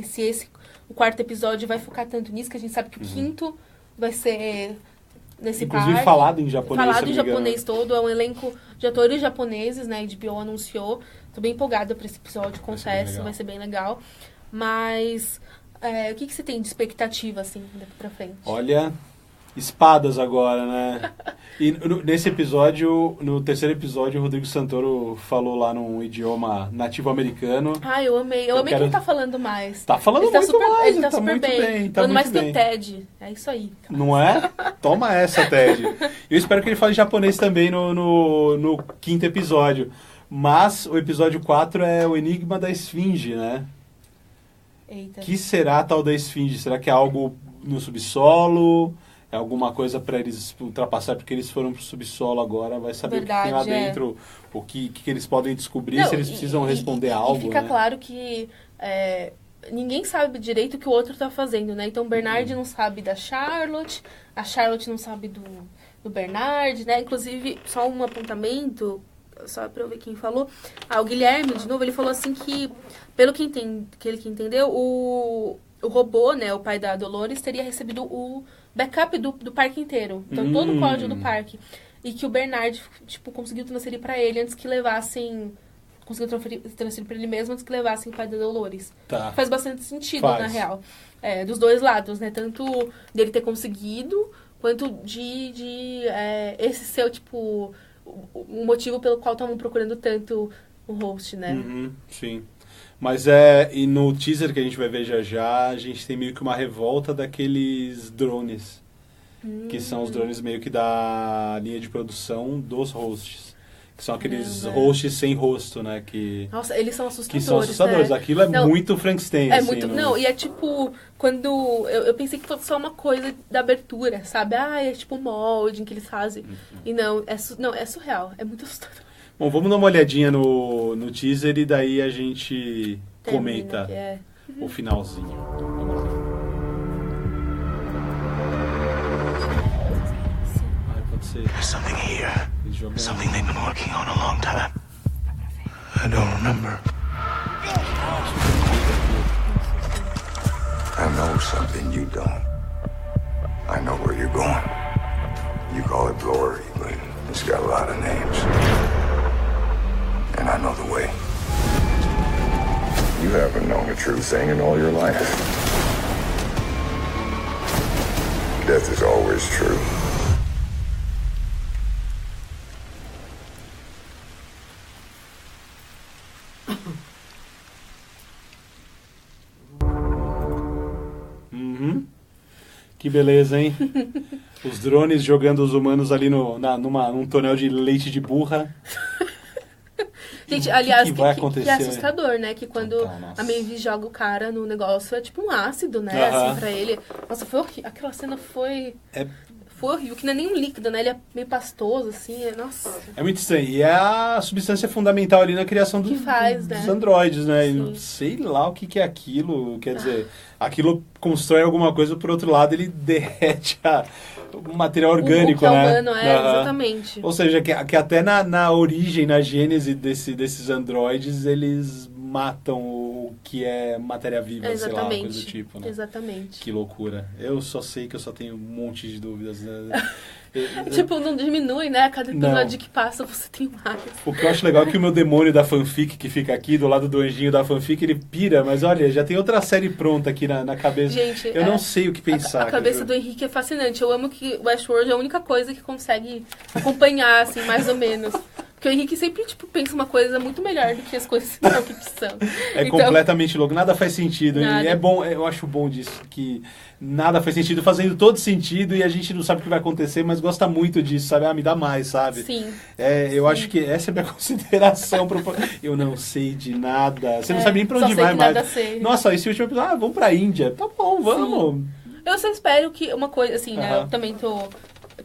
se o 4º episódio vai focar tanto nisso, que a gente sabe que o 5º vai ser nesse parque. Inclusive falado em japonês. Falado em japonês todo, é um elenco de atores japoneses, né? A HBO anunciou. Tô bem empolgada pra esse episódio, confesso, vai ser bem legal. Mas o que você tem de expectativa, assim, daqui pra frente? Olha, espadas agora, né? E nesse episódio, no terceiro episódio, o Rodrigo Santoro falou lá num idioma nativo-americano. Eu amei. Eu amei que ele tá falando mais. Tá falando ele muito mais. Ele tá super muito bem. Tá falando muito mais bem. que o Ted. É isso aí. Não é? Toma essa, Ted. Eu espero que ele fale japonês também no 5º episódio. Mas o episódio 4 é o Enigma da Esfinge, né? Eita. Que será a tal da Esfinge? Será que é algo no subsolo? É alguma coisa para eles ultrapassar, porque eles foram pro subsolo agora, vai saber o que tem lá dentro, o que eles podem descobrir, se eles precisam responder algo, e fica né? claro que ninguém sabe direito o que o outro tá fazendo, né? Então o Bernard não sabe da Charlotte, a Charlotte não sabe do Bernard, né? Inclusive, só um apontamento, só pra eu ver quem falou. O Guilherme, de novo, ele falou assim que, pelo que ele entendeu, o robô, né, o pai da Dolores, teria recebido o backup do parque inteiro. Então, todo o código do parque. E que o Bernard, conseguiu transferir pra ele antes que levassem... Conseguiu transferir pra ele mesmo antes que levassem o pai da Dolores. Tá. Faz bastante sentido, na real. Dos dois lados, né? Tanto dele ter conseguido, quanto de esse ser, o motivo pelo qual estavam procurando tanto o host, né? Sim. Mas e no teaser que a gente vai ver já, a gente tem meio que uma revolta daqueles drones. Que são os drones meio que da linha de produção dos hosts. Que são aqueles hosts sem rosto, né? Nossa, eles são assustadores. Que são assustadores. Né? Aquilo muito Frankenstein. É assim, muito. Não, e é quando. Eu pensei que fosse só uma coisa da abertura, sabe? É tipo um molde em que eles fazem. E não, é surreal. É muito assustador. Bom, vamos dar uma olhadinha no teaser e daí a gente comenta o finalzinho. Vamos lá. Pode ser. There's something here. Something they've been working on a long time. I don't remember. I know something you don't. I know where you're going. You call it glory, but it's got a lot of names. And I know the way. You haven't known a true thing in all your life. Death is always true. Que beleza, hein? Os drones jogando os humanos ali num tonel de leite de burra. Gente, aliás, que vai acontecer? Que é assustador, né? Que quando a Maeve joga o cara no negócio, é tipo um ácido, né? Assim, pra ele. Nossa, foi horrível. Aquela cena foi horrível, que não é nem um líquido, né? Ele é meio pastoso, assim. Nossa. É muito estranho. E é a substância fundamental ali na criação dos androides, né? E sei lá o que é aquilo. Quer dizer, aquilo constrói alguma coisa, por outro lado, ele derrete o material orgânico, o que é né? humano, exatamente. Ou seja, que até na origem, na gênese desses androides, eles matam o que é matéria viva, sei lá, coisa do tipo, né? Exatamente. Que loucura. Eu só sei que eu só tenho um monte de dúvidas, né? Tipo, não diminui, né? Cada episódio Não. que passa, você tem mais. O que eu acho legal é que o meu demônio da fanfic, que fica aqui do lado do anjinho da fanfic, ele pira, mas olha, já tem outra série pronta aqui na cabeça. Gente, eu não sei o que pensar. A cabeça do Henrique é fascinante. Eu amo que Westworld é a única coisa que consegue acompanhar, assim, mais ou menos. Porque o Henrique sempre, tipo, pensa uma coisa muito melhor do que as coisas que são. É Então, completamente louco, nada faz sentido. Nada. E é bom, eu acho bom disso, que nada faz sentido, fazendo todo sentido, e a gente não sabe o que vai acontecer, mas gosta muito disso, sabe? Me dá mais, sabe? Sim. Eu Sim. acho que essa é a minha consideração. Eu não sei de nada. Você não sabe nem pra só onde sei vai que mais. nada sei. Nossa, esse último episódio, vamos pra Índia. Tá bom, vamos. Eu só espero que uma coisa, assim, né? Aham. Eu também tô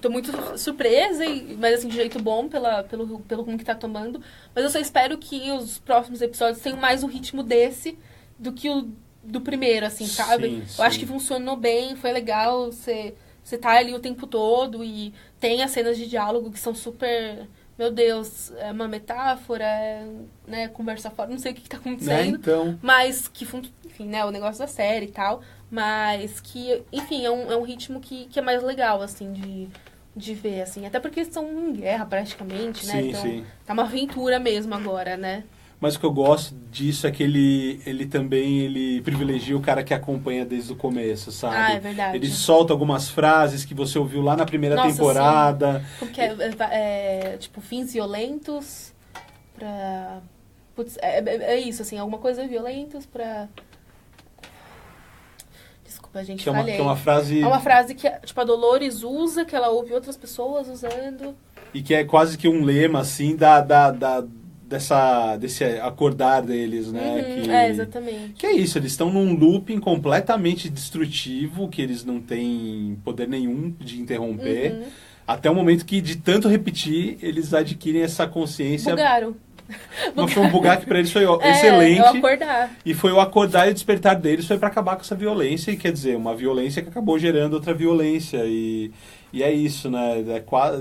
muito surpresa, mas assim, de jeito bom pelo rumo que tá tomando. Mas eu só espero que os próximos episódios tenham mais o ritmo desse do que o do primeiro, assim, sabe? Sim, eu acho sim. que funcionou bem, foi legal. Você tá ali o tempo todo e tem as cenas de diálogo que são super... Meu Deus, é uma metáfora, né? Conversa fora, não sei o que tá Né? acontecendo. Então, Mas que, enfim, né, o negócio da série e tal, mas que, enfim, é um ritmo que é mais legal, assim, de ver, assim. Até porque estão em guerra, praticamente, né? Sim, Então, sim. tá uma aventura mesmo agora, né? mas o que eu gosto disso é que ele também privilegia o cara que acompanha desde o começo, sabe? Ah, é verdade. Ele solta algumas frases que você ouviu lá na primeira Nossa, temporada. Porque tipo, fins violentos pra... Putz, é isso, assim, alguma coisa violentos pra... Desculpa, gente, Que é falhei. uma frase... É uma frase que, tipo, a Dolores usa, que ela ouve outras pessoas usando. E que é quase que um lema, assim, desse acordar deles, né? Exatamente. Que é isso, eles estão num looping completamente destrutivo, que eles não têm poder nenhum de interromper. Até o momento que, de tanto repetir, eles adquirem essa consciência. Bugaram. Mas foi um bugar que pra eles foi É excelente. o acordar. E foi o acordar e o despertar deles foi pra acabar com essa violência. E quer dizer, uma violência que acabou gerando outra violência. E é isso, né?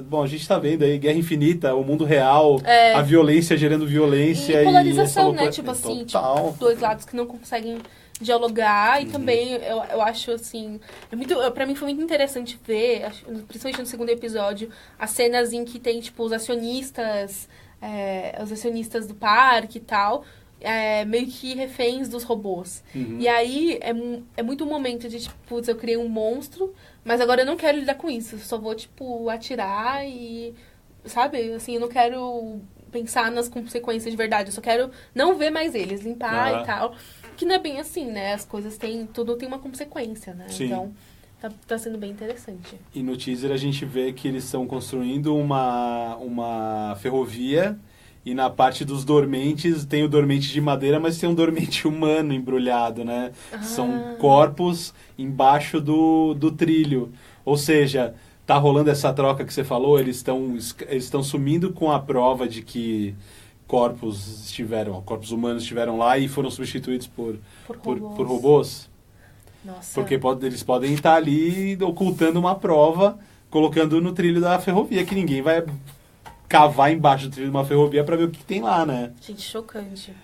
Bom, a gente tá vendo aí Guerra Infinita, o mundo real, a violência gerando violência. E polarização, essa loucura. né? Tipo assim, Total. tipo, dois lados que não conseguem dialogar. E também, eu acho, assim... Pra mim foi muito interessante ver, principalmente no segundo episódio, as cenas em que tem, tipo, os acionistas do parque e tal, meio que reféns dos robôs. E aí é muito um momento de, tipo, putz, eu criei um monstro, mas agora eu não quero lidar com isso. Eu só vou, tipo, atirar e... Sabe? Assim, eu não quero pensar nas consequências de verdade. Eu só quero não ver mais eles, limpar e tal. Que não é bem assim, né? As coisas tudo tem uma consequência, né? Sim. Então, tá sendo bem interessante. E no teaser a gente vê que eles estão construindo uma ferrovia e na parte dos dormentes tem o dormente de madeira, mas tem um dormente humano embrulhado, né? São corpos embaixo do trilho. Ou seja, tá rolando essa troca que você falou, eles estão sumindo com a prova de que corpos humanos estiveram lá e foram substituídos por robôs. Nossa. Porque eles podem estar ali ocultando uma prova, colocando no trilho da ferrovia, que ninguém vai cavar embaixo do trilho de uma ferrovia para ver o que tem lá, né? Gente, chocante.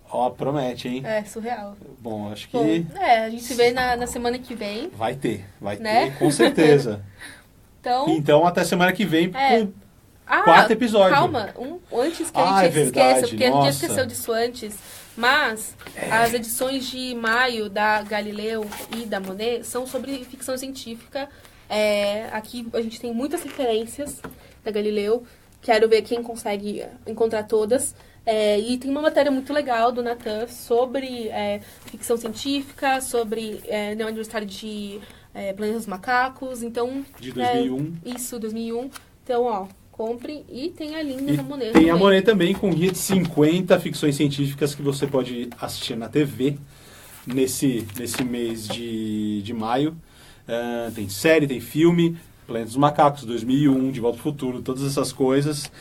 Ó, promete, hein? É, surreal. Bom, acho que... Bom, a gente se vê na semana que vem. Vai ter, Né? com certeza. Então, até semana que vem com quarto episódio. Calma, antes que a gente verdade, esqueça, porque a gente nossa. esqueceu disso antes, mas as edições de maio da Galileu e da Monet são sobre ficção científica. Aqui a gente tem muitas referências da Galileu, quero ver quem consegue encontrar todas. E tem uma matéria muito legal do Natan sobre ficção científica, sobre Neoaniversário de Planeta dos Macacos, então... De 2001. Isso, 2001. Então, ó, compre e tem a linha da Monet. Tem a Monet também com guia de 50 ficções científicas que você pode assistir na TV nesse mês de maio. Tem série, tem filme, Planeta dos Macacos, 2001, De Volta ao Futuro, todas essas coisas.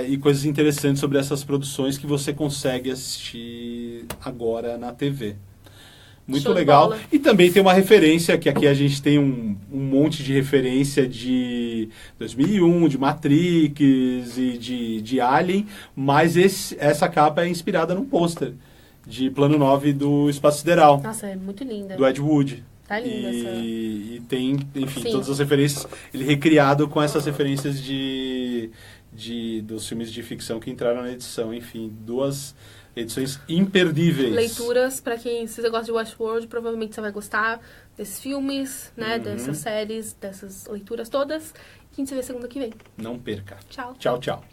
E coisas interessantes sobre essas produções que você consegue assistir agora na TV. Muito Show de legal. bola. E também tem uma referência, que aqui a gente tem um monte de referência de 2001, de Matrix e de Alien, mas essa capa é inspirada num pôster de Plano 9 do Espaço Sideral, Nossa, é muito linda. do Ed Wood. Tá linda essa. E tem, enfim, Sim. todas as referências. Ele recriado com essas referências dos filmes de ficção que entraram na edição. Enfim, 2 edições imperdíveis. Leituras, pra quem, se você gosta de Westworld, provavelmente você vai gostar desses filmes, né? Dessas séries, dessas leituras todas. E a gente se vê segunda que vem. Não perca. Tchau. Tchau, tchau.